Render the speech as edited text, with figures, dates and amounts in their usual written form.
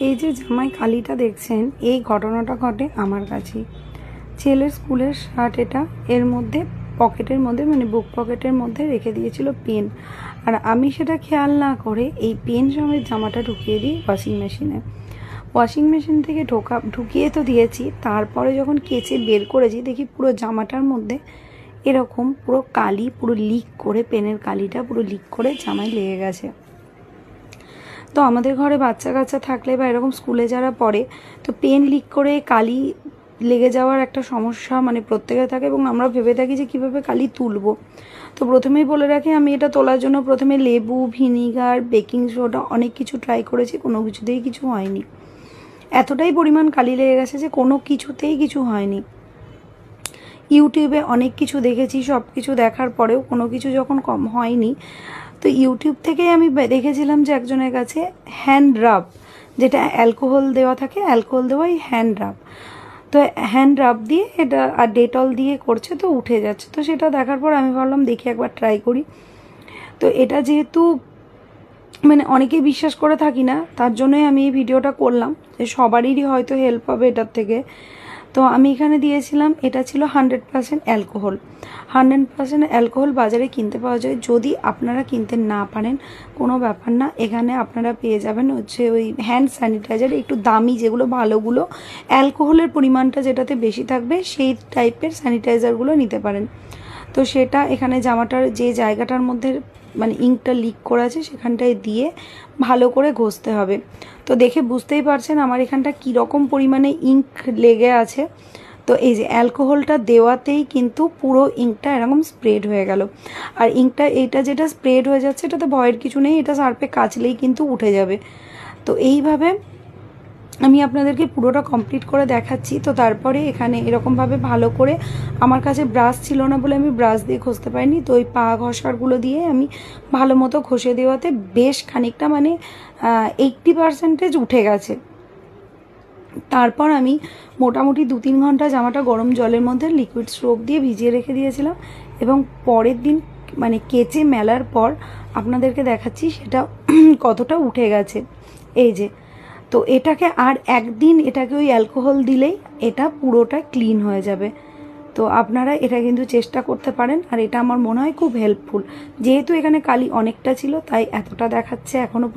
এই যে জামায় কালিটা দেখছেন, এই ঘটনাটা ঘটে আমার কাছেই। ছেলের স্কুলের শার্ট এটা, এর মধ্যে পকেটের মধ্যে মানে বুক পকেটের মধ্যে রেখে দিয়েছিল পেন, আর আমি সেটা খেয়াল না করে এই পেন সমেত জামাটা ঢুকিয়ে দিই ওয়াশিং মেশিনে। ওয়াশিং মেশিন থেকে ঢুকিয়ে তো দিয়েছি, তারপরে যখন কেচে বের করেছি দেখি পুরো জামাটার মধ্যে এরকম পুরো কালি, পুরো লিক করে, পেনের কালিটা পুরো লিক করে জামায় লেগে গেছে। তো আমাদের ঘরে বাচ্চা কাচ্চা থাকলে বা এরকম স্কুলে যারা পড়ে, তো পেন লিক করে কালি লেগে যাওয়ার একটা সমস্যা মানে প্রত্যেকের থাকে, এবং আমরা ভেবে থাকি যে কীভাবে কালি তুলবো। তো প্রথমেই বলে রাখি, আমি এটা তোলার জন্য প্রথমে লেবু, ভিনিগার, বেকিং সোডা অনেক কিছু ট্রাই করেছি, কোনো কিছুতেই কিছু হয়নি। এতটাই পরিমাণ কালি লেগে গেছে যে কোনো কিছুতেই কিছু হয়নি। ইউটিউবে অনেক কিছু দেখেছি, সব কিছু দেখার পরেও কোনো কিছু যখন কম হয়নি, তো ইউটিউব থেকেই আমি দেখেছিলাম যে একজনের কাছে হ্যান্ড রাব, যেটা অ্যালকোহল দেওয়া থাকে, অ্যালকোহল দেওয়াই হ্যান্ড রাব, তো হ্যান্ড রাব দিয়ে এটা আর ডেটল দিয়ে করছে, তো উঠে যাচ্ছে। তো সেটা দেখার পর আমি ভাবলাম দেখি একবার ট্রাই করি। তো এটা যেহেতু মানে অনেকেই বিশ্বাস করে থাকি না, তার জন্যই আমি এই ভিডিওটা করলাম, যে সবারই হয়তো হেল্প হবে এটার থেকে। তো আমি এখানে দিয়েছিলাম, এটা ছিল 100% অ্যালকোহল। 100% অ্যালকোহল বাজারে কিনতে পাওয়া যায়, যদি আপনারা কিনতে না পারেন কোনো ব্যাপার না, এখানে আপনারা পেয়ে যাবেন হচ্ছে ওই হ্যান্ড স্যানিটাইজার, একটু দামি যেগুলো ভালোগুলো, অ্যালকোহলের পরিমাণটা যেটাতে বেশি থাকবে সেই টাইপের স্যানিটাইজারগুলো নিতে পারেন। তো সেটা এখানে জামাটার যে জায়গাটার মধ্যে মানে ইঙ্কটা লিক করে আছে সেখানটায় দিয়ে ভালো করে ঘষতে হবে। তো দেখে বুঝতেই পারছেন আমার এখানটা কীরকম পরিমাণে ইঙ্ক লেগে আছে। তো এই যে অ্যালকোহলটা দেওয়াতেই কিন্তু পুরো ইঙ্কটা এরকম স্প্রেড হয়ে গেল। আর ইঙ্কটা এইটা যেটা স্প্রেড হয়ে যাচ্ছে, এটাতে ভয়ের কিছু নেই, এটা সার্ফে কাচলেই কিন্তু উঠে যাবে। তো এইভাবে আমি আপনাদেরকে পুরোটা কমপ্লিট করে দেখাচ্ছি। তো তারপরে এখানে এরকমভাবে ভালো করে, আমার কাছে ব্রাশ ছিল না বলে আমি ব্রাশ দিয়ে ঘষতে পারিনি, তো ওই পা ঘষারগুলো দিয়ে আমি ভালো মতো ঘষে দেওয়াতে বেশ খানিকটা মানে 80% উঠে গেছে। তারপর আমি মোটামুটি 2-3 ঘন্টা জামাটা গরম জলের মধ্যে লিকুইড সোপ দিয়ে ভিজিয়ে রেখে দিয়েছিলাম, এবং পরের দিন মানে কেচে মেলার পর আপনাদেরকে দেখাচ্ছি সেটা কতটা উঠে গেছে। এই যে, তো এটাকে আর একদিন এটাকে ওই অ্যালকোহল দিলেই এটা পুরোটা ক্লিন হয়ে যাবে। তো আপনারা এটা কিন্তু চেষ্টা করতে পারেন, আর এটা আমার মনে হয় খুব হেল্পফুল। যেহেতু এখানে কালি অনেকটা ছিল তাই এতটা দেখাচ্ছে এখনও।